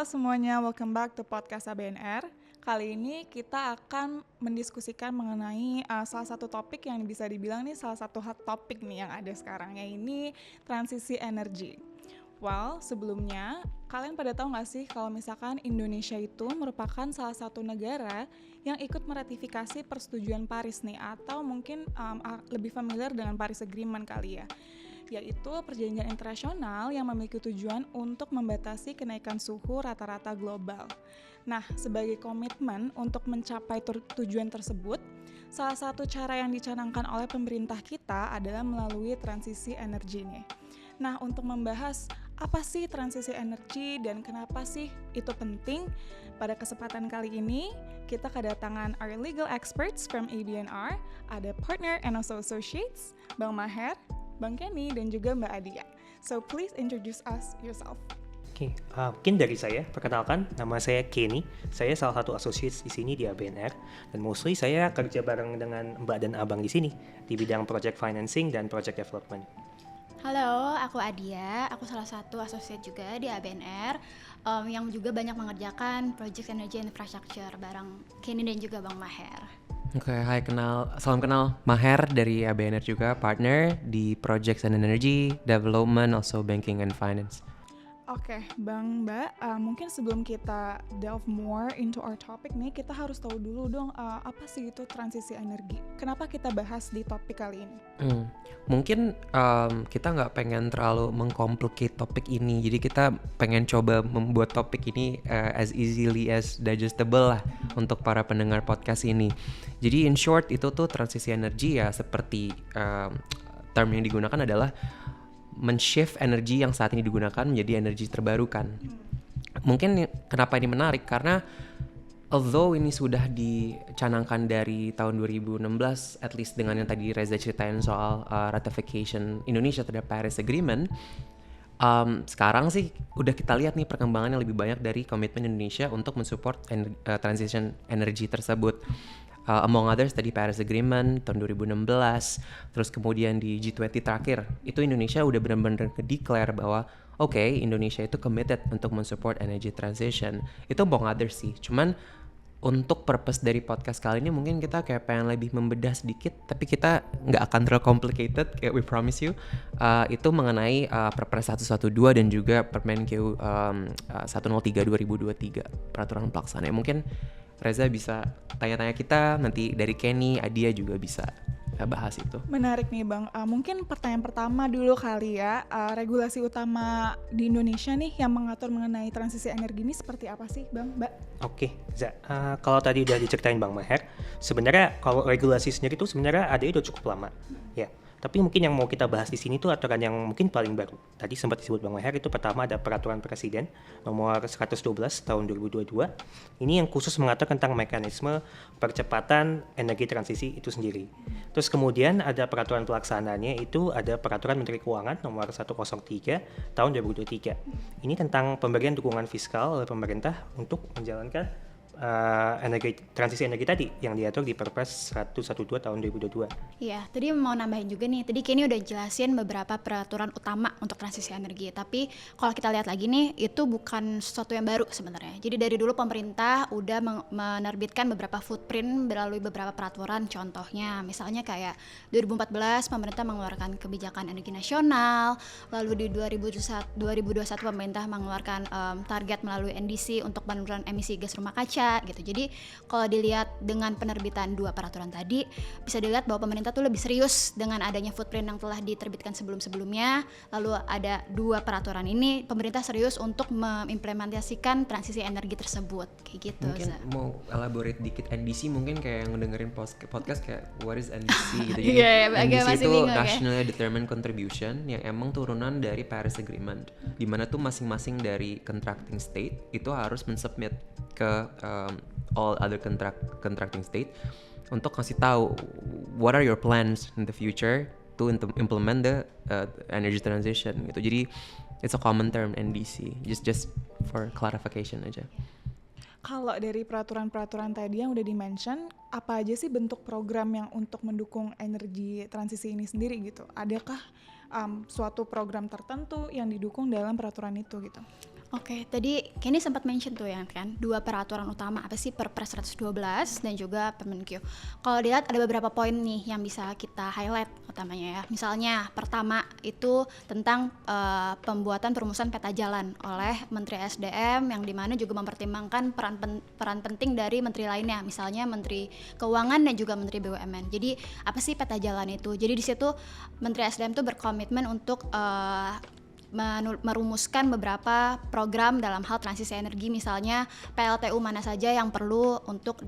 Halo semuanya, welcome back to podcast ABNR. Kali ini kita akan mendiskusikan mengenai salah satu topik yang bisa dibilang nih salah satu hot topik nih yang ada sekarang, yaitu transisi energi. Well, sebelumnya kalian pada tahu nggak sih kalau misalkan Indonesia itu merupakan salah satu negara yang ikut meratifikasi persetujuan Paris nih, atau mungkin lebih familiar dengan Paris Agreement kali ya, yaitu perjanjian internasional yang memiliki tujuan untuk membatasi kenaikan suhu rata-rata global. Nah, sebagai komitmen untuk mencapai tujuan tersebut, salah satu cara yang dicanangkan oleh pemerintah kita adalah melalui transisi energi nih. Nah, untuk membahas apa sih transisi energi dan kenapa sih itu penting, pada kesempatan kali ini kita kedatangan our legal experts from ABNR, ada partner and also associates, Bang Maher, Bang Kenny, dan juga Mbak Adia. So please introduce us yourself. Oke, mungkin dari saya, perkenalkan, nama saya Kenny. Saya salah satu associates di sini di ABNR, dan mostly saya kerja bareng dengan Mbak dan Abang di sini, di bidang project financing dan project development. Halo, aku Adia. Aku salah satu associate juga di ABNR yang juga banyak mengerjakan project energy infrastructure bareng Kenny dan juga Bang Maher. Oke, hai, salam kenal, Maher dari ABNR juga, partner di Projects and Energy, Development, also Banking and Finance. Oke, Bang, Mbak, mungkin sebelum kita delve more into our topic nih, kita harus tahu dulu dong apa sih itu transisi energi. Kenapa kita bahas di topik kali ini? Mungkin kita nggak pengen terlalu mengcomplicate topik ini, jadi kita pengen coba membuat topik ini as easily as digestible lah untuk para pendengar podcast ini. Jadi in short itu tuh transisi energi ya seperti term yang digunakan adalah men-shift energi yang saat ini digunakan menjadi energi terbarukan. Mungkin kenapa ini menarik karena although ini sudah dicanangkan dari tahun 2016, at least dengan yang tadi Reza ceritain soal ratification Indonesia terhadap Paris Agreement, sekarang sih udah kita lihat nih perkembangan yang lebih banyak dari komitmen Indonesia untuk mensupport transition energy tersebut. Among others tadi Paris Agreement tahun 2016, terus kemudian di G20 terakhir, itu Indonesia udah benar-benar declare bahwa oke, Indonesia itu committed untuk mensupport energy transition. Itu among others sih, cuman untuk purpose dari podcast kali ini mungkin kita kayak pengen lebih membedah sedikit, tapi kita nggak akan terlalu complicated kayak we promise you. Itu mengenai Perpres 112 dan juga Permenkeu 103 2023 peraturan pelaksana. Mungkin Reza bisa tanya-tanya kita, nanti dari Kenny, Adia juga bisa bahas itu. Menarik nih Bang, mungkin pertanyaan pertama dulu kali ya, regulasi utama di Indonesia nih yang mengatur mengenai transisi energi ini seperti apa sih Bang, Mbak? Oke, kalau tadi udah diceritain Bang Maher, sebenarnya kalau regulasi sendiri itu sebenarnya ada itu cukup lama, ya. Tapi mungkin yang mau kita bahas di sini tuh aturan yang mungkin paling baru. Tadi sempat disebut Bang Maher, itu pertama ada Peraturan Presiden nomor 112 tahun 2022. Ini yang khusus mengatur tentang mekanisme percepatan energi transisi itu sendiri. Terus kemudian ada peraturan pelaksanaannya, itu ada Peraturan Menteri Keuangan nomor 103 tahun 2023. Ini tentang pemberian dukungan fiskal oleh pemerintah untuk menjalankan transisi energi tadi yang diatur di Perpres 112 tahun 2022. Iya, tadi mau nambahin juga nih, tadi Kenny udah jelasin beberapa peraturan utama untuk transisi energi, tapi kalau kita lihat lagi nih, itu bukan sesuatu yang baru sebenarnya. Jadi dari dulu pemerintah udah menerbitkan beberapa footprint melalui beberapa peraturan, contohnya misalnya kayak 2014 pemerintah mengeluarkan kebijakan energi nasional, lalu di 2021 pemerintah mengeluarkan target melalui NDC untuk penurunan emisi gas rumah kaca gitu. Jadi kalau dilihat dengan penerbitan dua peraturan tadi, bisa dilihat bahwa pemerintah tuh lebih serius dengan adanya footprint yang telah diterbitkan sebelum-sebelumnya. Lalu ada dua peraturan ini, pemerintah serius untuk mengimplementasikan transisi energi tersebut kayak gitu. Mungkin mau elaborate dikit NDC, mungkin kayak yang ngedengerin podcast kayak what is NDC gitu. Jadi NDC itu Nationally Determined Contribution yang emang turunan dari Paris Agreement, di mana tuh masing-masing dari contracting state itu harus mensubmit ke all other contracting state untuk kasih tahu what are your plans in the future to implement the energy transition gitu. Jadi it's a common term NDC, just for clarification aja. Kalau dari peraturan-peraturan tadi yang udah di-mention, apa aja sih bentuk program yang untuk mendukung energi transisi ini sendiri gitu? Adakah suatu program tertentu yang didukung dalam peraturan itu gitu? Oke, tadi Kenny sempat mention tuh ya kan, 2 peraturan utama, apa sih, Perpres 112 dan juga Permenkyu. Kalau dilihat ada beberapa poin nih yang bisa kita highlight utamanya ya. Misalnya pertama itu tentang pembuatan perumusan peta jalan oleh Menteri SDM, yang dimana juga mempertimbangkan peran penting dari menteri lainnya, misalnya Menteri Keuangan dan juga Menteri BUMN. Jadi apa sih peta jalan itu? Jadi di situ Menteri SDM tuh berkomitmen untuk merumuskan beberapa program dalam hal transisi energi, misalnya PLTU mana saja yang perlu untuk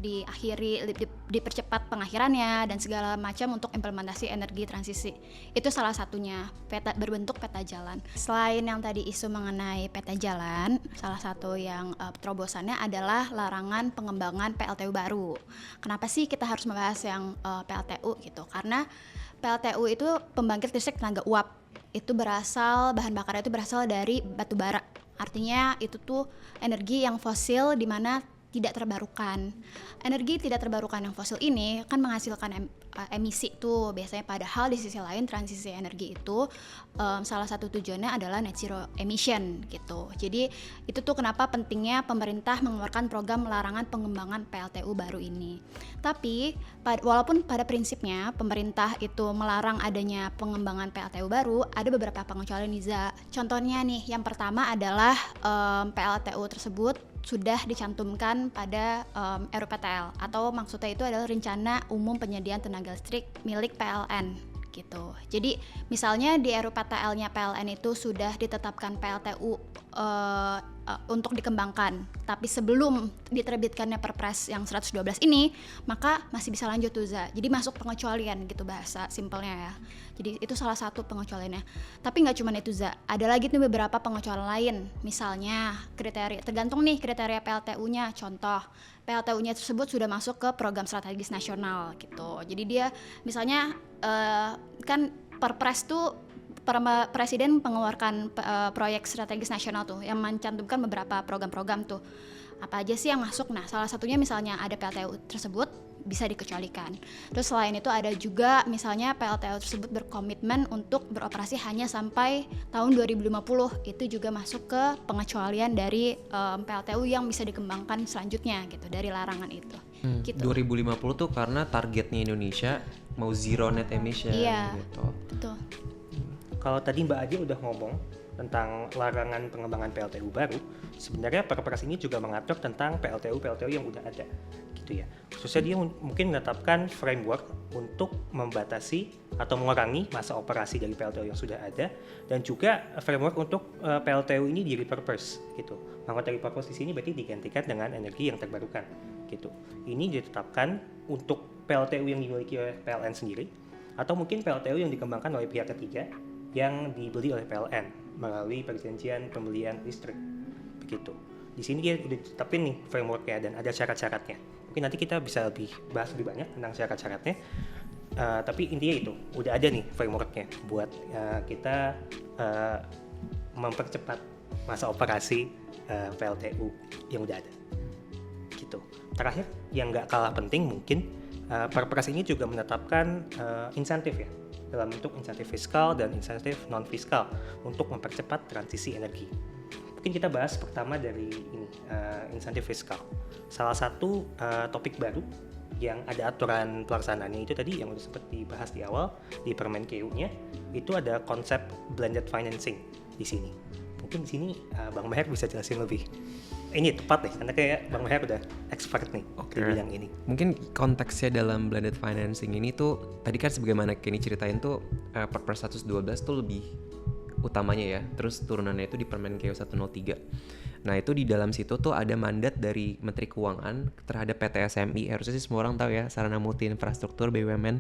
dipercepat pengakhirannya dan segala macam untuk implementasi energi transisi. Itu salah satunya, berbentuk peta jalan. Selain yang tadi isu mengenai peta jalan, salah satu yang terobosannya adalah larangan pengembangan PLTU baru. Kenapa sih kita harus membahas yang PLTU gitu? Karena PLTU itu pembangkit listrik tenaga uap. Bahan bakarnya itu berasal dari batu bara. Artinya itu tuh energi yang fosil di mana tidak terbarukan. Energi tidak terbarukan yang fosil ini kan menghasilkan emisi tuh biasanya, padahal di sisi lain transisi energi itu salah satu tujuannya adalah net zero emission gitu. Jadi itu tuh kenapa pentingnya pemerintah mengeluarkan program larangan pengembangan PLTU baru ini. Tapi walaupun pada prinsipnya pemerintah itu melarang adanya pengembangan PLTU baru, ada beberapa pengecualian Niza. Contohnya nih, yang pertama adalah PLTU tersebut sudah dicantumkan pada RUPTL, atau maksudnya itu adalah Rencana Umum Penyediaan Tenaga Listrik milik PLN gitu. Jadi misalnya di RUPTL-nya PLN itu sudah ditetapkan PLTU untuk dikembangkan, tapi sebelum diterbitkannya Perpres yang 112 ini, maka masih bisa lanjut tuh Za. Jadi masuk pengecualian gitu bahasa simpelnya ya. Jadi itu salah satu pengecualiannya. Tapi nggak cuma itu Za, ada lagi tuh beberapa pengecualian lain. Misalnya kriteria, tergantung nih kriteria PLTU-nya. Contoh, PLTU-nya tersebut sudah masuk ke program strategis nasional gitu. Jadi dia misalnya kan Perpres tuh Presiden mengeluarkan proyek strategis nasional tuh yang mencantumkan beberapa program-program tuh. Apa aja sih yang masuk? Nah, salah satunya misalnya ada PLTU tersebut bisa dikecualikan. Terus selain itu ada juga misalnya PLTU tersebut berkomitmen untuk beroperasi hanya sampai tahun 2050. Itu juga masuk ke pengecualian dari PLTU yang bisa dikembangkan selanjutnya gitu, dari larangan itu. Gitu. 2050 tuh karena targetnya Indonesia mau zero net emission gitu. Betul. Kalau tadi Mbak Adi udah ngomong tentang larangan pengembangan PLTU baru, sebenarnya Perpres ini juga mengatur tentang PLTU yang udah ada, gitu ya. Khususnya dia mungkin menetapkan framework untuk membatasi atau mengurangi masa operasi dari PLTU yang sudah ada, dan juga framework untuk PLTU ini di-repurpose, gitu. Maka repurpose di sini berarti digantikan dengan energi yang terbarukan, gitu. Ini ditetapkan untuk PLTU yang dimiliki oleh PLN sendiri, atau mungkin PLTU yang dikembangkan oleh pihak ketiga yang dibeli oleh PLN melalui perjanjian pembelian listrik, begitu. Di sini dia udah ditetapin nih frameworknya dan ada syarat-syaratnya. Mungkin nanti kita bisa bahas lebih banyak tentang syarat-syaratnya. Tapi intinya itu udah ada nih frameworknya buat kita mempercepat masa operasi PLTU yang udah ada, gitu. Terakhir yang nggak kalah penting mungkin Perpres ini juga menetapkan insentif ya, dalam bentuk insentif fiskal dan insentif non fiskal untuk mempercepat transisi energi. Mungkin kita bahas pertama dari ini, insentif fiskal. Salah satu topik baru yang ada aturan pelaksanaannya itu tadi yang udah sempat dibahas di awal di Permenkyu-nya, itu ada konsep blended financing di sini. Mungkin di sini Bang Maher bisa jelasin lebih. Ini tepat deh, karena kayak Bang Maher udah expert nih di bidang ini. Mungkin konteksnya dalam blended financing ini tuh, tadi kan sebagaimana Kenny ceritain tuh, Perpres 112 tuh lebih utamanya ya, terus turunannya itu di Permenkyu 103. Nah itu di dalam situ tuh ada mandat dari Menteri Keuangan terhadap PT SMI, harusnya sih semua orang tahu ya, Sarana Multi Infrastruktur BUMN.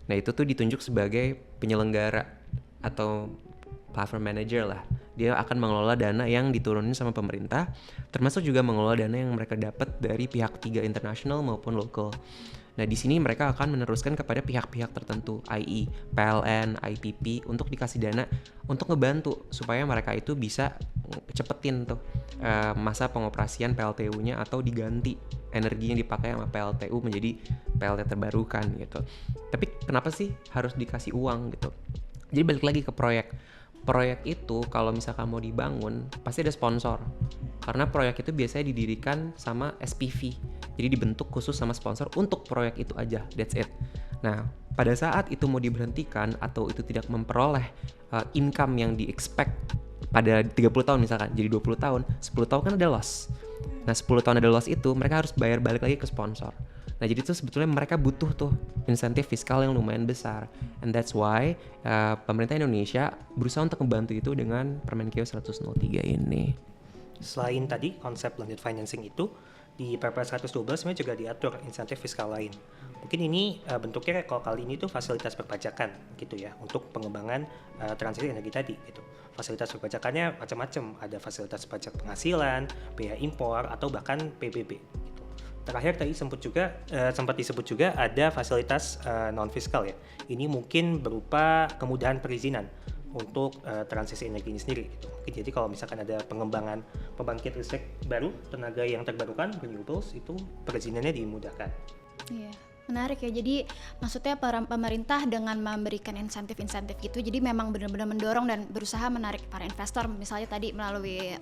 Nah itu tuh ditunjuk sebagai penyelenggara atau platform manager lah. Dia akan mengelola dana yang diturunin sama pemerintah, termasuk juga mengelola dana yang mereka dapat dari pihak ketiga internasional maupun lokal. Nah di sini mereka akan meneruskan kepada pihak-pihak tertentu, i.e. PLN, IPP, untuk dikasih dana untuk ngebantu supaya mereka itu bisa cepetin tuh masa pengoperasian PLTU-nya atau diganti energi yang dipakai sama PLTU menjadi PLT terbarukan gitu. Tapi kenapa sih harus dikasih uang gitu? Jadi balik lagi ke proyek proyek itu kalau misalkan mau dibangun pasti ada sponsor. Karena proyek itu biasanya didirikan sama SPV. Jadi dibentuk khusus sama sponsor untuk proyek itu aja, that's it. Nah, pada saat itu mau diberhentikan atau itu tidak memperoleh income yang di-expect pada 30 tahun misalkan, jadi 20 tahun, 10 tahun kan ada loss. Nah, 10 tahun ada loss itu, mereka harus bayar balik lagi ke sponsor. Nah, jadi itu sebetulnya mereka butuh tuh insentif fiskal yang lumayan besar. And that's why pemerintah Indonesia berusaha untuk membantu itu dengan Permenkeu 103 ini. Selain tadi konsep blended financing itu, di Perpres 112 sebenarnya juga diatur insentif fiskal lain. Mungkin ini bentuknya kalau kali ini tuh fasilitas perpajakan gitu ya, untuk pengembangan transisi energi tadi gitu. Fasilitas perpajakannya macam-macam, ada fasilitas pajak penghasilan, biaya impor, atau bahkan PBB gitu. Terakhir tadi sempat disebut juga ada fasilitas non fiskal ya. Ini mungkin berupa kemudahan perizinan untuk transisi energi ini sendiri gitu. Jadi kalau misalkan ada pengembangan pembangkit listrik baru, tenaga yang terbarukan, renewables, itu perizinannya dimudahkan. Iya, menarik ya. Jadi maksudnya pemerintah dengan memberikan insentif-insentif gitu, jadi memang benar-benar mendorong dan berusaha menarik para investor, misalnya tadi melalui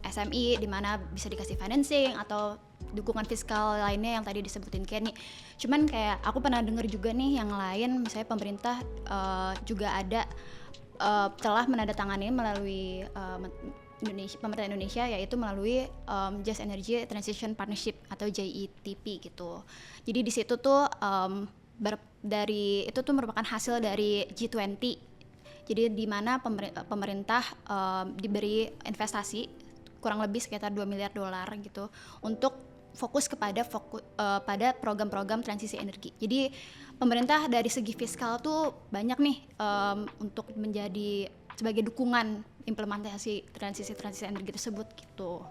SMI di mana bisa dikasih financing atau dukungan fiskal lainnya yang tadi disebutin Kenny. Cuman kayak aku pernah dengar juga nih yang lain, misalnya pemerintah juga ada telah menandatangani melalui pemerintah Indonesia, yaitu melalui Just Energy Transition Partnership atau JETP gitu. Jadi di situ tuh dari itu tuh merupakan hasil dari G20. Jadi di mana pemerintah diberi investasi kurang lebih sekitar $2 miliar gitu untuk fokus pada program-program transisi energi. Jadi pemerintah dari segi fiskal tuh banyak nih untuk menjadi sebagai dukungan implementasi transisi energi tersebut gitu.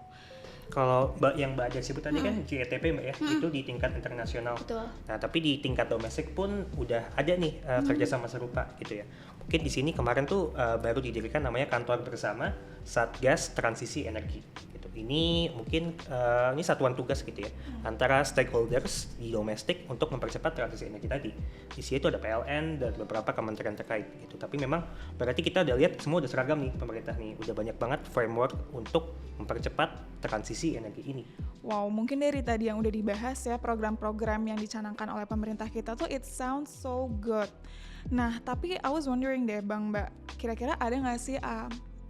Kalau yang Mbak Aja sebut tadi kan JETP Mbak ya, itu di tingkat internasional. Betul. Nah, tapi di tingkat domestik pun udah ada nih kerjasama serupa gitu ya. Mungkin di sini kemarin tuh baru didirikan namanya Kantor Bersama Satgas Transisi Energi. Gitu. Ini mungkin ini satuan tugas gitu ya antara stakeholders di domestik untuk mempercepat transisi energi tadi. Di sini tuh ada PLN dan beberapa kementerian terkait gitu. Tapi memang berarti kita udah lihat semua udah seragam nih pemerintah nih, udah banyak banget framework untuk mempercepat transisi energi ini. Wow, mungkin dari tadi yang udah dibahas ya, program-program yang dicanangkan oleh pemerintah kita tuh it sounds so good. Nah, tapi I was wondering deh Mbak, kira-kira ada nggak sih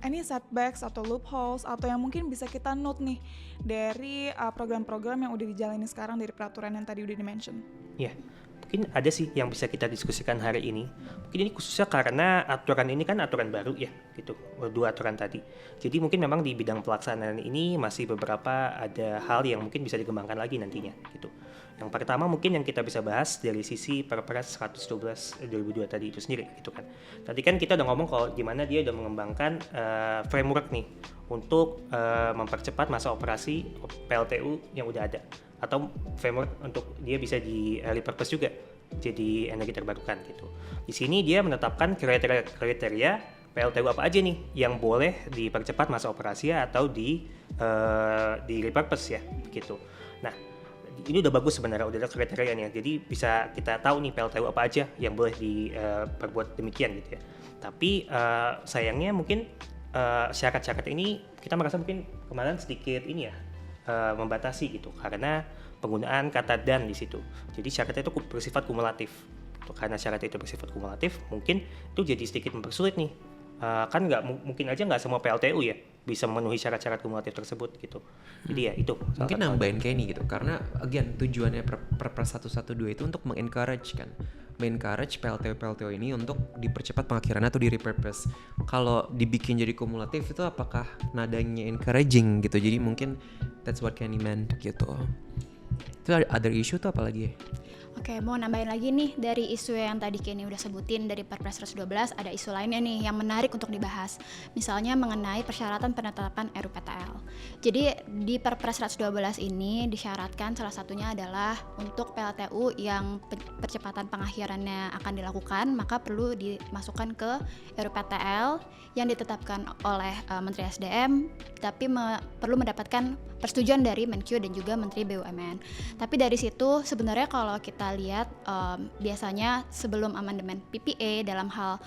any setbacks atau loopholes atau yang mungkin bisa kita note nih dari program-program yang udah dijalani sekarang dari peraturan yang tadi udah di-mention? Ya, mungkin ada sih yang bisa kita diskusikan hari ini. Mungkin ini khususnya karena aturan ini kan aturan baru ya, gitu. Dua aturan tadi. Jadi mungkin memang di bidang pelaksanaan ini masih beberapa ada hal yang mungkin bisa dikembangkan lagi nantinya, gitu. Yang pertama mungkin yang kita bisa bahas dari sisi Perpres 112 2002 tadi itu sendiri, gitu kan. Tadi kan kita udah ngomong kalau gimana dia udah mengembangkan framework nih untuk mempercepat masa operasi PLTU yang udah ada, atau framework untuk dia bisa di repurpose juga jadi energi terbarukan gitu. Di sini dia menetapkan kriteria PLTU apa aja nih yang boleh dipercepat masa operasi atau di repurpose ya gitu. Nah, ini udah bagus sebenarnya, udah ada kriterianya. Jadi bisa kita tahu nih PLTU apa aja yang boleh diperbuat demikian gitu ya. Tapi sayangnya mungkin syarat-syarat ini kita merasa mungkin kemarin sedikit ini ya membatasi gitu karena penggunaan kata dan di situ. Jadi syaratnya itu bersifat kumulatif. Karena syaratnya itu bersifat kumulatif, mungkin itu jadi sedikit mempersulit nih. Kan mungkin aja nggak semua PLTU ya bisa memenuhi syarat-syarat kumulatif tersebut gitu. Jadi ya itu. Mungkin nambahin Kenny gitu, karena again tujuannya Perpres 112 itu untuk mengencourage PLTU ini untuk dipercepat pengakhirannya atau di repurpose. Kalau dibikin jadi kumulatif itu apakah nadanya encouraging gitu? Jadi mungkin that's what Kenny meant gitu. Itu other issue tuh apa lagi? Oke, mau nambahin lagi nih dari isu yang tadi Kenny udah sebutin dari Perpres 112, ada isu lainnya nih yang menarik untuk dibahas. Misalnya mengenai persyaratan penetapan RUPTL. Jadi di Perpres 112 ini disyaratkan salah satunya adalah untuk PLTU yang percepatan pengakhirannya akan dilakukan, maka perlu dimasukkan ke RUPTL yang ditetapkan oleh Menteri SDM, tapi perlu mendapatkan persetujuan dari Menkyu dan juga Menteri BUMN. Tapi dari situ sebenarnya kalau kita lihat biasanya sebelum amandemen PPA dalam hal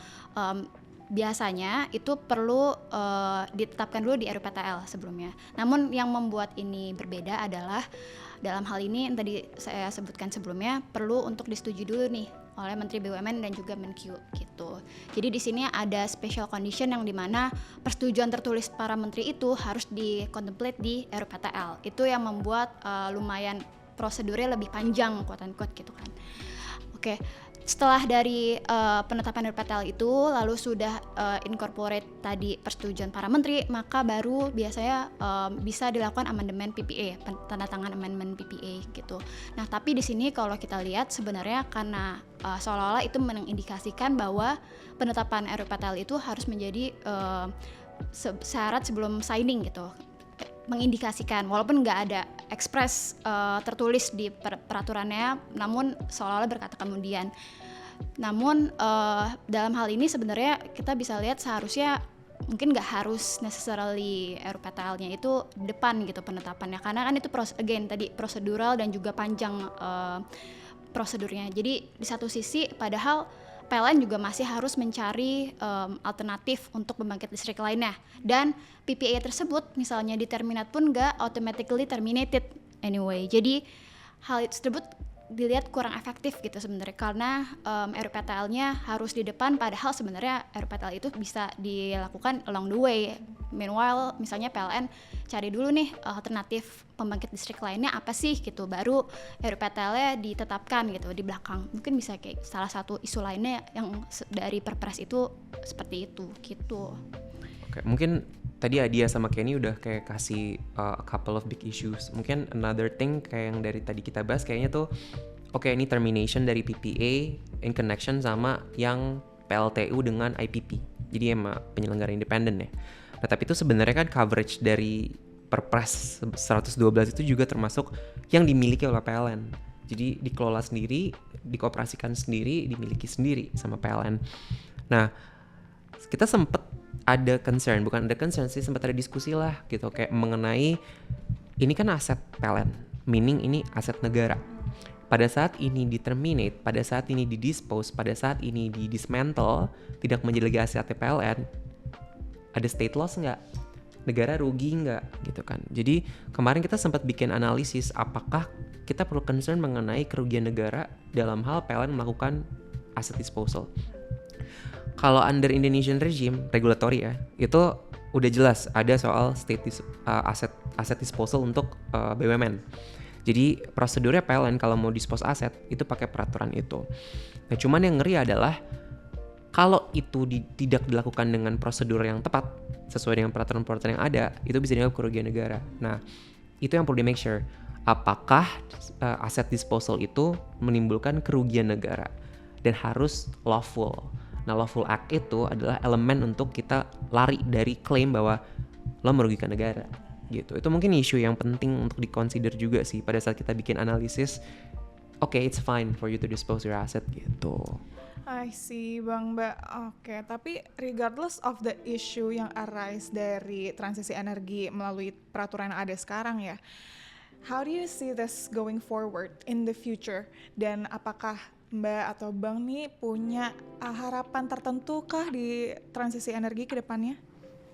biasanya itu perlu ditetapkan dulu di RUPTL sebelumnya. Namun yang membuat ini berbeda adalah dalam hal ini yang tadi saya sebutkan sebelumnya perlu untuk disetujui dulu nih oleh Menteri BUMN dan juga Menq gitu. Jadi di sini ada special condition yang dimana persetujuan tertulis para menteri itu harus di-contemplate di RUPTL. Itu yang membuat lumayan prosedurnya lebih panjang quote-unquote gitu kan. Oke. Setelah dari penetapan RUPTL itu lalu sudah incorporate tadi persetujuan para menteri, maka baru biasanya bisa dilakukan amandemen PPA, tanda tangan amandemen PPA gitu. Nah, tapi di sini kalau kita lihat sebenarnya karena seolah-olah itu mengindikasikan bahwa penetapan RUPTL itu harus menjadi syarat sebelum signing gitu. Mengindikasikan walaupun nggak ada ekspres tertulis di peraturannya, namun seolah-olah berkata kemudian. Namun dalam hal ini sebenarnya kita bisa lihat seharusnya mungkin nggak harus necessarily RUPTL-nya itu depan gitu penetapannya, karena kan itu tadi prosedural dan juga panjang prosedurnya. Jadi di satu sisi padahal PLN juga masih harus mencari alternatif untuk pembangkit listrik lainnya, dan PPA tersebut misalnya di terminate pun nggak automatically terminated anyway. Jadi hal tersebut dilihat kurang efektif gitu sebenarnya, karena RUPTL-nya harus di depan, padahal sebenarnya RUPTL itu bisa dilakukan along the way. Meanwhile misalnya PLN cari dulu nih alternatif pembangkit listrik lainnya apa sih gitu, baru RUPTL-nya ditetapkan gitu di belakang. Mungkin bisa kayak salah satu isu lainnya yang dari Perpres itu seperti itu gitu. Oke, mungkin tadi Adia sama Kenny udah kayak kasih a couple of big issues. Mungkin another thing kayak yang dari tadi kita bahas kayaknya tuh ini termination dari PPA in connection sama yang PLTU dengan IPP. Jadi emang penyelenggara independen ya. Nah, tapi itu sebenarnya kan coverage dari Perpres 112 itu juga termasuk yang dimiliki oleh PLN. Jadi dikelola sendiri, dikoperasikan sendiri, dimiliki sendiri sama PLN. Nah, kita sempet ada concern, bukan ada concern sih, sempat ada diskusi lah gitu kayak mengenai ini kan aset PLN, meaning ini aset negara. Pada saat ini di-terminate, pada saat ini di-dispose, pada saat ini di-dismantle, tidak menjadi lagi aset PLN, ada state loss nggak? Negara rugi nggak? Gitu kan. Jadi kemarin kita sempat bikin analisis apakah kita perlu concern mengenai kerugian negara dalam hal PLN melakukan asset disposal. Kalau under Indonesian regime, regulatory ya, itu udah jelas ada soal asset disposal untuk BUMN. Jadi prosedurnya PLN kalau mau dispose aset itu pakai peraturan itu. Nah, cuman yang ngeri adalah kalau itu tidak dilakukan dengan prosedur yang tepat sesuai dengan peraturan-peraturan yang ada, itu bisa dianggap kerugian negara. Nah, itu yang perlu di make sure. Apakah aset disposal itu menimbulkan kerugian negara dan harus lawful. Nah, lawful act itu adalah elemen untuk kita lari dari klaim bahwa lo merugikan negara gitu. Itu mungkin isu yang penting untuk dikonsider juga sih pada saat kita bikin analisis. Okay, it's fine for you to dispose your asset gitu. I see Bang Mbak. Oke, tapi regardless of the issue yang arise dari transisi energi melalui peraturan yang ada sekarang ya, how do you see this going forward in the future? Dan apakah Mbak atau Bang nih punya harapan tertentu kah di transisi energi ke depannya?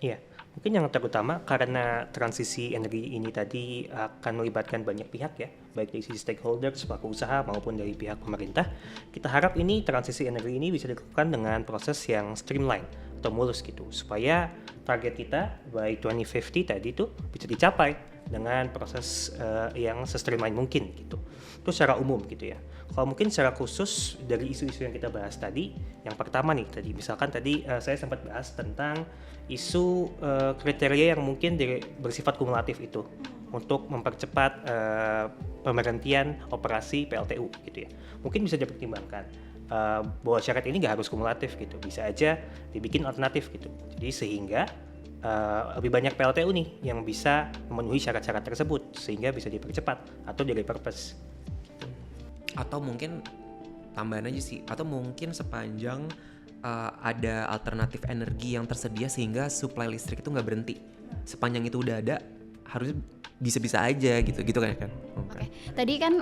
Iya, mungkin yang terutama karena transisi energi ini tadi akan melibatkan banyak pihak ya, baik dari sisi stakeholders, pelaku usaha maupun dari pihak pemerintah. Kita harap ini transisi energi ini bisa dilakukan dengan proses yang streamline atau mulus gitu, supaya target kita by 2050 tadi itu bisa dicapai dengan proses yang se-streamline mungkin gitu. Itu secara umum gitu ya. Kalau mungkin secara khusus dari isu-isu yang kita bahas tadi, yang pertama nih tadi misalkan tadi saya sempat bahas tentang isu kriteria yang mungkin bersifat kumulatif itu untuk mempercepat pemberhentian operasi PLTU gitu ya. Mungkin bisa dipertimbangkan bahwa syarat ini nggak harus kumulatif gitu, bisa aja dibikin alternatif gitu. Jadi sehingga lebih banyak PLTU nih yang bisa memenuhi syarat-syarat tersebut sehingga bisa dipercepat atau di-repurpose. Atau mungkin tambahan aja sih, atau mungkin sepanjang ada alternatif energi yang tersedia sehingga supply listrik itu nggak berhenti. Sepanjang itu udah ada, harusnya bisa-bisa aja gitu kan. Oke, tadi kan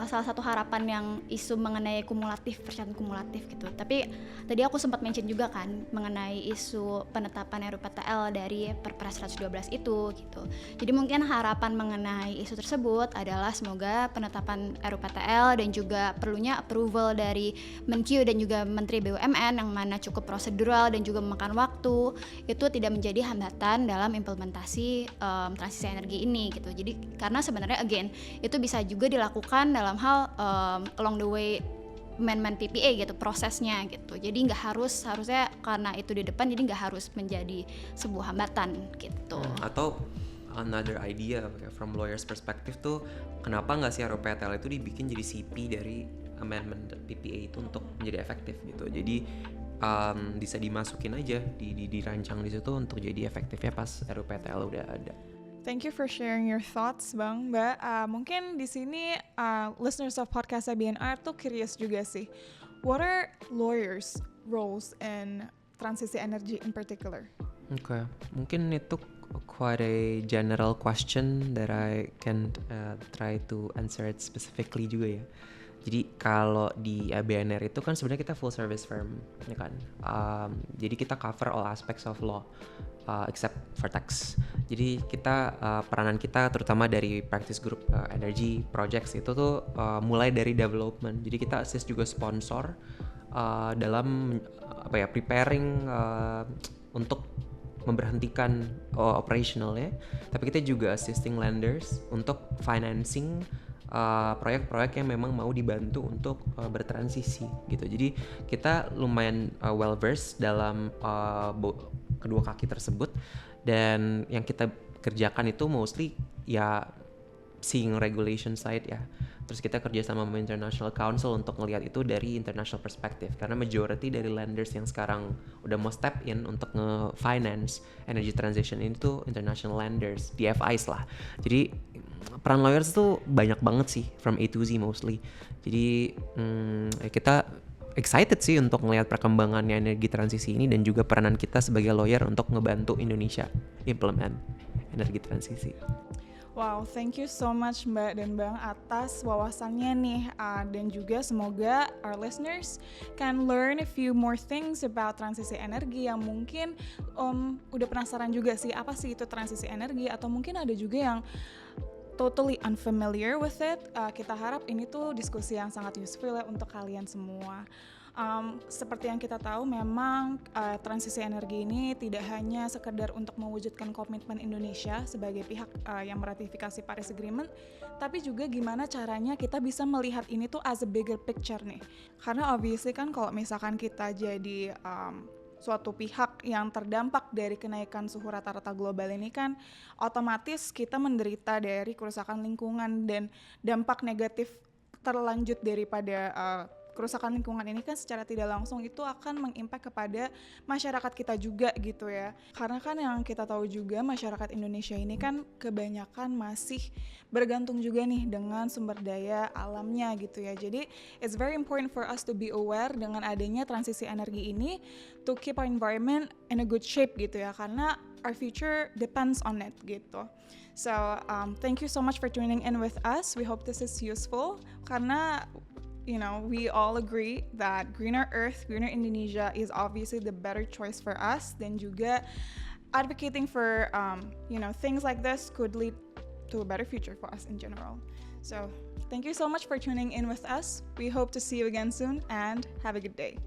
salah satu harapan yang isu mengenai persyaratan kumulatif gitu. Tapi tadi aku sempat mention juga kan mengenai isu penetapan RUPTL dari Perpres 112 itu gitu. Jadi mungkin harapan mengenai isu tersebut adalah semoga penetapan RUPTL dan juga perlunya approval dari Menkyu dan juga Menteri BUMN yang mana cukup prosedural dan juga memakan waktu itu tidak menjadi hambatan dalam implementasi transisi energi ini gitu. Jadi karena sebenarnya again itu bisa juga dilakukan dalam hal along the way amendment PPA gitu prosesnya gitu. Jadi harusnya karena itu di depan jadi nggak harus menjadi sebuah hambatan gitu. Atau another idea from lawyers perspective tuh kenapa nggak sih RUPTL itu dibikin jadi CP dari amendment PPA itu untuk menjadi efektif gitu. Jadi bisa dimasukin aja dirancang di situ untuk jadi efektifnya pas RUPTL udah ada. Thank you for sharing your thoughts, Bang. Mbak, mungkin di sini listeners of podcast ABNR tuh curious juga sih. What are lawyers' roles in transisi energy in particular? Okay, mungkin itu quite a general question that I can try to answer it specifically juga ya. Jadi kalau di ABNR itu kan sebenarnya kita full service firm, ya kan. Jadi kita cover all aspects of law, except for tax. Jadi kita peranan kita terutama dari practice group energy projects itu tuh mulai dari development. Jadi kita assist juga sponsor dalam preparing untuk memberhentikan operational ya. Tapi kita juga assisting lenders untuk financing proyek-proyek yang memang mau dibantu untuk bertransisi gitu. Jadi kita lumayan well versed dalam kedua kaki tersebut, dan yang kita kerjakan itu mostly ya seeing regulation side ya. Terus kita kerja sama International Council untuk ngelihat itu dari international perspective, karena majority dari lenders yang sekarang udah mau step in untuk nge-finance energy transition ini tuh international lenders, DFIs lah. Jadi peran lawyers tuh banyak banget sih, from A to Z mostly. Jadi kita excited sih untuk melihat perkembangannya energi transisi ini dan juga peranan kita sebagai lawyer untuk ngebantu Indonesia implement energi transisi. Wow, thank you so much Mbak dan Bang atas wawasannya nih, dan juga semoga our listeners can learn a few more things about transisi energi yang mungkin udah penasaran juga sih apa sih itu transisi energi, atau mungkin ada juga yang totally unfamiliar with it. Kita harap ini tuh diskusi yang sangat useful ya untuk kalian semua. Seperti yang kita tahu memang transisi energi ini tidak hanya sekedar untuk mewujudkan komitmen Indonesia sebagai pihak yang meratifikasi Paris Agreement, tapi juga gimana caranya kita bisa melihat ini tuh as a bigger picture nih. Karena obviously kan kalau misalkan kita jadi suatu pihak yang terdampak dari kenaikan suhu rata-rata global ini kan otomatis kita menderita dari kerusakan lingkungan, dan dampak negatif terlanjut daripada kerusakan lingkungan ini kan secara tidak langsung itu akan mengimpact kepada masyarakat kita juga gitu ya. Karena kan yang kita tahu juga masyarakat Indonesia ini kan kebanyakan masih bergantung juga nih dengan sumber daya alamnya gitu ya. Jadi it's very important for us to be aware dengan adanya transisi energi ini to keep our environment in a good shape gitu ya, karena our future depends on it gitu. So thank you so much for tuning in with us. We hope this is useful karena we all agree that greener Earth, greener Indonesia is obviously the better choice for us. Dan juga advocating for things like this could lead to a better future for us in general. So thank you so much for tuning in with us. We hope to see you again soon and have a good day.